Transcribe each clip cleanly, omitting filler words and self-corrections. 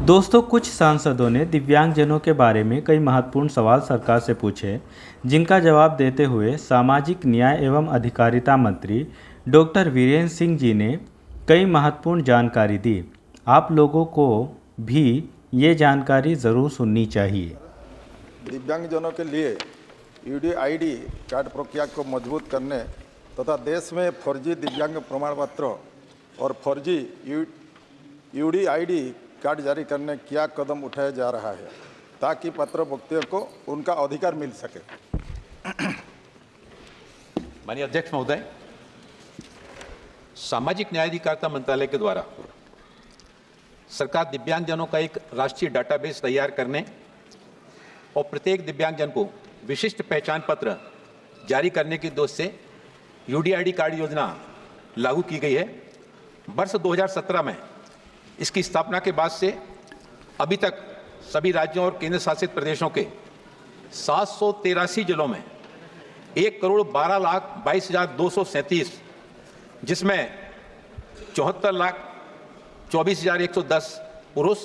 दोस्तों, कुछ सांसदों ने दिव्यांगजनों के बारे में कई महत्वपूर्ण सवाल सरकार से पूछे, जिनका जवाब देते हुए सामाजिक न्याय एवं अधिकारिता मंत्री डॉक्टर वीरेंद्र सिंह जी ने कई महत्वपूर्ण जानकारी दी। आप लोगों को भी ये जानकारी ज़रूर सुननी चाहिए। दिव्यांगजनों के लिए यूडीआईडी कार्ड प्रक्रिया को मजबूत करने तथा देश में फर्जी दिव्यांग प्रमाण पत्र और फर्जी यूडीआईडी कार्ड जारी करने क्या कदम उठाया जा रहा है ताकि पात्र व्यक्तियों को उनका अधिकार मिल सके। माननीय अध्यक्ष महोदय, सामाजिक न्याय अधिकारिता मंत्रालय के द्वारा सरकार दिव्यांगजनों का एक राष्ट्रीय डाटाबेस तैयार करने और प्रत्येक दिव्यांगजन को विशिष्ट पहचान पत्र जारी करने के उद्देश्य से यूडीआईडी कार्ड योजना लागू की गई है। वर्ष 2017 में इसकी स्थापना के बाद से अभी तक सभी राज्यों और केंद्र शासित प्रदेशों के 783 जिलों में 1,12,22,237, जिसमें 74,24,110 पुरुष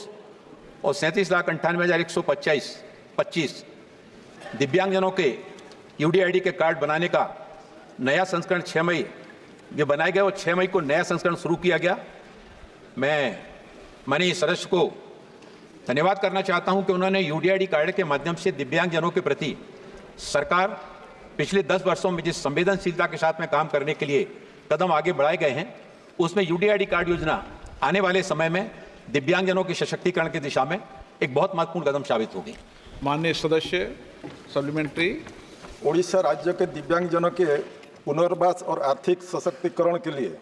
और 37,98,125 दिव्यांगजनों के यूडीआईडी के कार्ड बनाने का नया संस्करण 6 मई जो बनाए गए और 6 मई को नया संस्करण शुरू किया गया। मैं माननीय सदस्य को धन्यवाद करना चाहता हूं कि उन्होंने यूडीआईडी कार्ड के माध्यम से दिव्यांगजनों के प्रति सरकार पिछले 10 वर्षों में जिस संवेदनशीलता के साथ में काम करने के लिए कदम आगे बढ़ाए गए हैं, उसमें यूडीआईडी कार्ड योजना आने वाले समय में दिव्यांगजनों के सशक्तिकरण की दिशा में एक बहुत महत्वपूर्ण कदम साबित होगी। माननीय सदस्य सप्लीमेंट्री। उड़ीसा राज्य के दिव्यांगजनों के पुनर्वास और आर्थिक सशक्तिकरण के लिए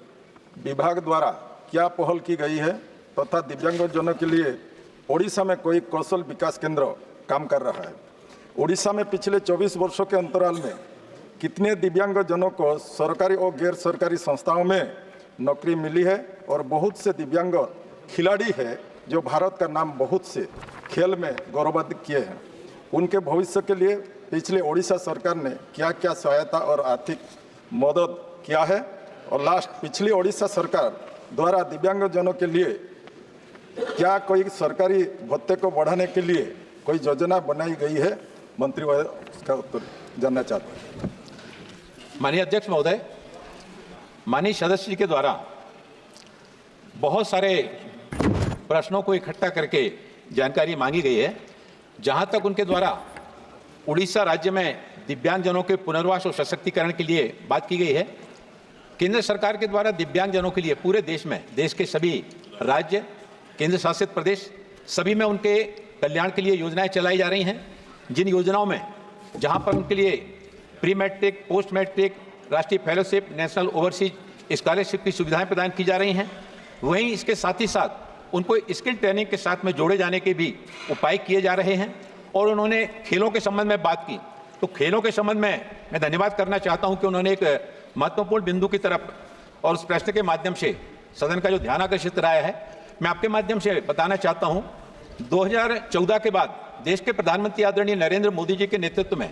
विभाग द्वारा क्या पहल की गई है तथा दिव्यांगजनों के लिए ओडिशा में कोई कौशल विकास केंद्र काम कर रहा है। ओडिशा में पिछले 24 वर्षों के अंतराल में कितने दिव्यांगजनों को सरकारी और गैर सरकारी संस्थाओं में नौकरी मिली है और बहुत से दिव्यांग खिलाड़ी हैं जो भारत का नाम बहुत से खेल में गौरवान्वित किए हैं। उनके भविष्य के लिए पिछले ओडिशा सरकार ने क्या क्या सहायता और आर्थिक मदद किया है और पिछली ओडिशा सरकार द्वारा दिव्यांगजनों के लिए क्या कोई सरकारी भत्ते को बढ़ाने के लिए कोई योजना बनाई गई है? मंत्री का उत्तर जानना चाहते हैं। माननीय अध्यक्ष महोदय, माननीय सदस्य जी के द्वारा बहुत सारे प्रश्नों को इकट्ठा करके जानकारी मांगी गई है। जहां तक उनके द्वारा उड़ीसा राज्य में दिव्यांगजनों के पुनर्वास और सशक्तिकरण के लिए बात की गई है, केंद्र सरकार के द्वारा दिव्यांगजनों के लिए पूरे देश में, देश के सभी राज्य, केंद्र शासित प्रदेश सभी में उनके कल्याण के लिए योजनाएं चलाई जा रही हैं। जिन योजनाओं में जहां पर उनके लिए प्री मैट्रिक, पोस्ट मैट्रिक, राष्ट्रीय फेलोशिप, नेशनल ओवरसीज स्कॉलरशिप की सुविधाएं प्रदान की जा रही हैं, वहीं इसके साथ ही साथ उनको स्किल ट्रेनिंग के साथ में जोड़े जाने के भी उपाय किए जा रहे हैं। और उन्होंने खेलों के संबंध में बात की, तो खेलों के संबंध में मैं धन्यवाद करना चाहता हूं कि उन्होंने एक महत्वपूर्ण बिंदु की तरफ और उस प्रश्न के माध्यम से सदन का जो ध्यान आकर्षित कराया है, मैं आपके माध्यम से बताना चाहता हूं। 2014 के बाद देश के प्रधानमंत्री आदरणीय नरेंद्र मोदी जी के नेतृत्व में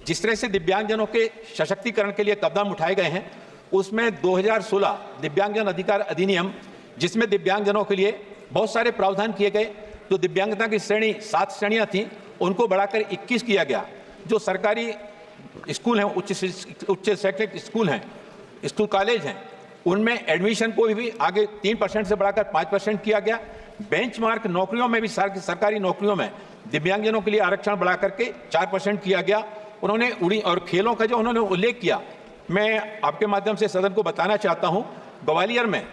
जिस तरह से दिव्यांगजनों के सशक्तिकरण के लिए कदम उठाए गए हैं, उसमें 2016 दिव्यांगजन अधिकार अधिनियम, जिसमें दिव्यांगजनों के लिए बहुत सारे प्रावधान किए गए। जो दिव्यांगता की श्रेणी 7 श्रेणियां थी, उनको बढ़ाकर 21 किया गया। जो सरकारी स्कूल हैं, उच्च शैक्षणिक स्कूल हैं, स्कूल कॉलेज हैं, उनमें एडमिशन को भी आगे 3% से बढ़ाकर 5% किया गया। बेंचमार्क नौकरियों में भी सरकारी नौकरियों में दिव्यांगजनों के लिए आरक्षण बढ़ा करके 4% किया गया। उन्होंने और खेलों का जो उन्होंने उल्लेख किया, मैं आपके माध्यम से सदन को बताना चाहता हूं। ग्वालियर में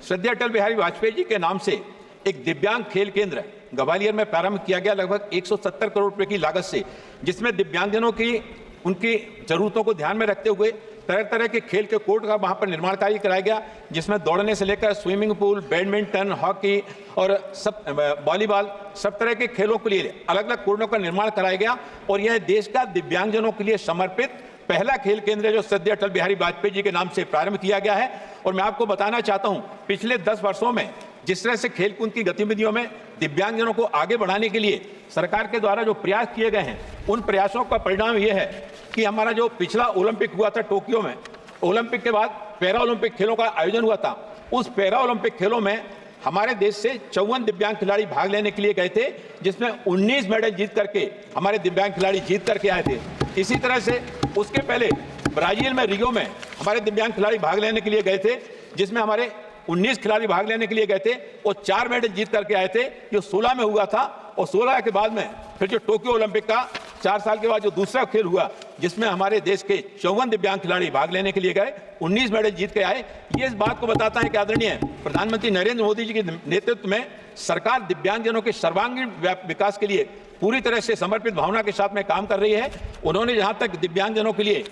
श्रद्धेय अटल बिहारी वाजपेयी जी के नाम से एक दिव्यांग खेल केंद्र ग्वालियर में प्रारंभ किया गया, लगभग 170 करोड़ रुपए की लागत से, जिसमें दिव्यांगजनों की उनकी जरूरतों को ध्यान में रखते हुए तरह तरह के खेल के कोर्ट का वहां पर निर्माण कार्य कराया गया, जिसमें दौड़ने से लेकर स्विमिंग पूल, बैडमिंटन, हॉकी और सब वॉलीबॉल, सब तरह के खेलों के लिए अलग अलग कोर्टों का निर्माण कराया गया। और यह देश का दिव्यांगजनों के लिए समर्पित पहला खेल केंद्र जो श्रद्धेय अटल बिहारी वाजपेयी जी के नाम से प्रारंभ किया गया है। और मैं आपको बताना चाहता हूं, पिछले 10 वर्षों में जिस तरह से खेलकूद की गतिविधियों में दिव्यांगजनों को आगे बढ़ाने के लिए सरकार के द्वारा जो प्रयास किए गए हैं, उन प्रयासों का परिणाम यह है कि हमारा जो पिछला ओलंपिक हुआ था टोक्यो में, ओलंपिक के बाद पैरा ओलंपिक खेलों का आयोजन हुआ था। उस पैरा ओलंपिक खेलों में हमारे देश से 54 दिव्यांग खिलाड़ी भाग लेने के लिए गए थे, जिसमें 19 मेडल जीत करके हमारे दिव्यांग खिलाड़ी जीत करके आए थे। इसी तरह से उसके पहले ब्राजील में रियो में हमारे दिव्यांग खिलाड़ी भाग लेने के लिए गए थे, जिसमें हमारे 19 खिलाड़ी भाग लेने के लिए गए थे और 4 मेडल जीत करके आए थे, जो 16 में हुआ था। और 16 के बाद में फिर जो टोक्यो ओलंपिक का 4 साल के बाद जो दूसरा खेल हुआ, जिसमें हमारे देश के 54 दिव्यांग खिलाड़ी भाग लेने के लिए गए, 19 मेडल जीत के आए। ये इस बात को बताता है कि आदरणीय प्रधानमंत्री नरेंद्र मोदी जी के नेतृत्व में सरकार दिव्यांगजनों के सर्वांगीण विकास के लिए पूरी तरह से समर्पित भावना के साथ में काम कर रही है। उन्होंने जहां तक दिव्यांगजनों के लिए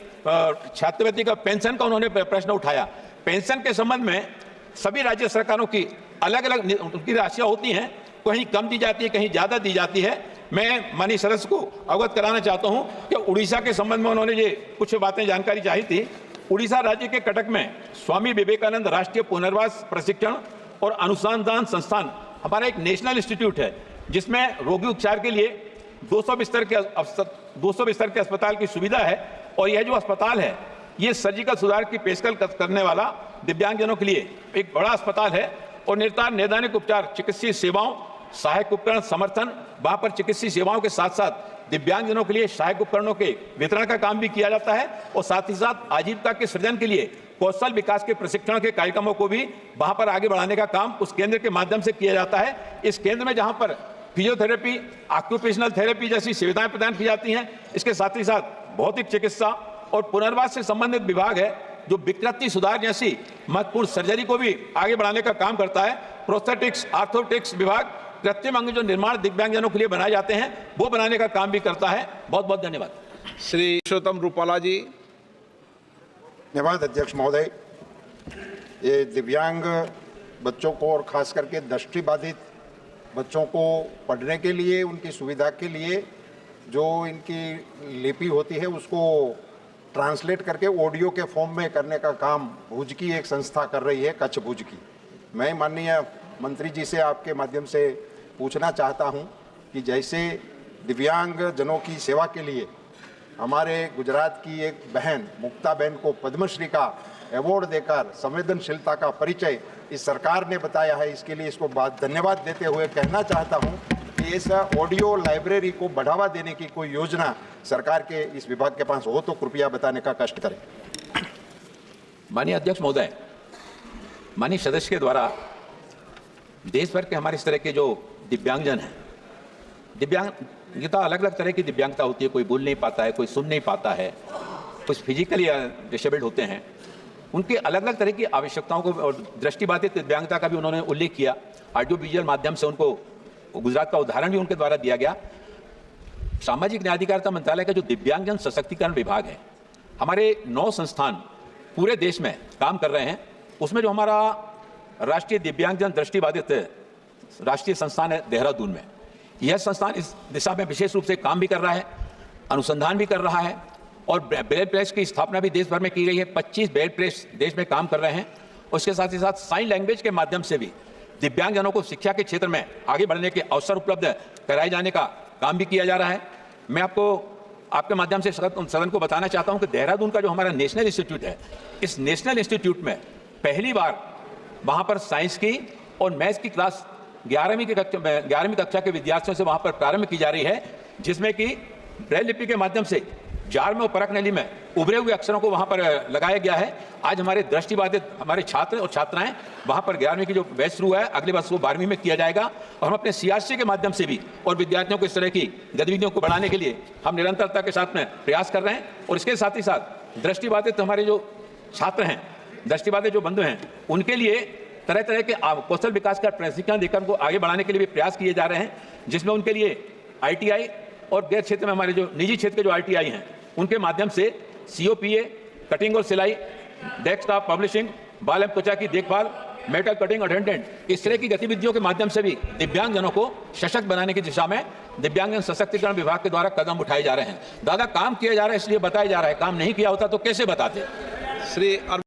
छात्रवृत्ति का पेंशन का उन्होंने प्रश्न उठाया, पेंशन के संबंध में सभी राज्य सरकारों की अलग अलग उनकी राशियां होती हैं, कहीं कम दी जाती है, कहीं ज्यादा दी जाती है। मैं माननीय सदस्य को अवगत कराना चाहता हूं कि उड़ीसा के संबंध में उन्होंने ये कुछ बातें जानकारी चाही थी। उड़ीसा राज्य के कटक में स्वामी विवेकानंद राष्ट्रीय पुनर्वास प्रशिक्षण और अनुसंधान संस्थान हमारा एक नेशनल इंस्टीट्यूट है, जिसमें रोगी उपचार के लिए 200 बिस्तर के अस्पताल की सुविधा है। और यह जो अस्पताल है, ये सर्जिकल सुधार की पेशकश करने वाला दिव्यांगजनों के लिए एक बड़ा अस्पताल है। और निरंतर नैदानिक उपचार, चिकित्सीय सेवाओं, सहायक उपकरण समर्थन, वहां पर चिकित्सीय सेवाओं के साथ साथ दिव्यांगजनों के लिए सहायक उपकरणों के वितरण का काम भी किया जाता है। और साथ ही साथ आजीविका के सृजन के लिए कौशल विकास के प्रशिक्षण के कार्यक्रमों को भी वहां पर आगे बढ़ाने का काम उस केंद्र के माध्यम से किया जाता है। इस केंद्र में जहां पर फिजियोथेरेपी, ऑक्यूपेशनल थेरेपी जैसी सुविधाएं प्रदान की जाती हैं, इसके साथ ही साथ भौतिक चिकित्सा और पुनर्वास से संबंधित विभाग है, जो विकृति सुधार जैसी महत्वपूर्ण सर्जरी को भी आगे बढ़ाने का काम करता है। प्रोस्थेटिक्स, आर्थोटिक्स विभाग कृत्रिम अंग जो निर्माण दिव्यांगजनों के लिए बनाए जाते हैं, वो बनाने का काम भी करता है। बहुत बहुत धन्यवाद। श्री पुरुषोत्तम रूपाला जी। धन्यवाद अध्यक्ष महोदय। ये दिव्यांग बच्चों को और खास करके दृष्टिबाधित बच्चों को पढ़ने के लिए, उनकी सुविधा के लिए जो इनकी लिपि होती है उसको ट्रांसलेट करके ऑडियो के फॉर्म में करने का काम भुज की एक संस्था कर रही है, कच्छ भुज की। मैं माननीय मंत्री जी से आपके माध्यम से पूछना चाहता हूं कि जैसे दिव्यांग जनों की सेवा के लिए हमारे गुजरात की एक बहन मुक्ता बहन को पद्मश्री का अवार्ड देकर संवेदनशीलता का परिचय इस सरकार ने बताया है, इसके लिए इसको धन्यवाद देते हुए कहना चाहता हूं कि इस ऑडियो लाइब्रेरी को बढ़ावा देने की कोई योजना सरकार के इस विभाग के पास हो तो कृपया बताने का कष्ट करें। माननीय अध्यक्ष महोदय, माननीय सदस्य के द्वारा देश भर के हमारे इस तरह के जो दिव्यांगजन हैं, दिव्यांगता अलग अलग तरह की दिव्यांगता होती है, कोई बोल नहीं पाता है, कोई सुन नहीं पाता है, कुछ फिजिकली डिसेबल्ड होते हैं, उनके अलग अलग तरह की आवश्यकताओं को और दृष्टिबाधित दिव्यांगता का भी उन्होंने उल्लेख किया। ऑडियो विजुअल माध्यम से उनको गुजरात का उदाहरण भी उनके द्वारा दिया गया। सामाजिक न्याय अधिकारिता मंत्रालय का जो दिव्यांगजन सशक्तिकरण विभाग है, हमारे 9 संस्थान पूरे देश में काम कर रहे हैं। उसमें जो हमारा राष्ट्रीय दिव्यांगजन दृष्टिबाधित राष्ट्रीय संस्थान है देहरादून में, यह संस्थान इस दिशा में विशेष रूप से काम भी कर रहा है, अनुसंधान भी कर रहा है। और ब्रेल प्रेस की स्थापना भी देश भर में की गई है। 25 ब्रेल प्रेस देश में काम कर रहे हैं। उसके साथ ही साथ साइन लैंग्वेज के माध्यम से भी दिव्यांगजनों को शिक्षा के क्षेत्र में आगे बढ़ने के अवसर उपलब्ध कराए जाने का काम भी किया जा रहा है। मैं आपको आपके माध्यम से सदन को बताना चाहता हूं कि देहरादून का जो हमारा नेशनल इंस्टीट्यूट है, इस नेशनल इंस्टीट्यूट में पहली बार वहां पर साइंस की और मैथ्स की क्लास 11वीं कक्षा के विद्यार्थियों से वहां पर प्रारंभ की जा रही है, जिसमें कि ब्रेल लिपि के माध्यम से जार में और परख नली में उभरे हुए अक्षरों को वहां पर लगाया गया है। आज हमारे दृष्टिबाधित हमारे छात्र और छात्राएं वहां पर 11वीं की जो बैच शुरू है, अगले वर्ष वो 12वीं में किया जाएगा। और हम अपने CRC के माध्यम से भी और विद्यार्थियों को इस तरह की गतिविधियों को बढ़ाने के लिए हम निरंतरता के साथ में प्रयास कर रहे हैं। और इसके साथ ही साथ दृष्टिबाधित हमारे जो छात्र हैं, दृष्टिबाधित जो बंधु हैं, उनके लिए तरह तरह के कौशल विकास का प्रशिक्षण देकर उनको आगे बढ़ाने के लिए भी प्रयास किए जा रहे हैं, जिसमें उनके लिए ITI और गैर क्षेत्र में हमारे जो निजी क्षेत्र के जो ITI हैं, उनके माध्यम से COPA, कटिंग और सिलाई, डेस्कटॉप पब्लिशिंग, बाल एवं त्वचा की देखभाल, मेटल कटिंग अटेंडेंट, इस तरह की गतिविधियों के माध्यम से भी दिव्यांगजनों को सशक्त बनाने की दिशा में दिव्यांगजन सशक्तिकरण विभाग के द्वारा कदम उठाए जा रहे हैं। दादा, काम किया जा रहा है इसलिए बताया जा रहा है, काम नहीं किया होता तो कैसे बताते। श्री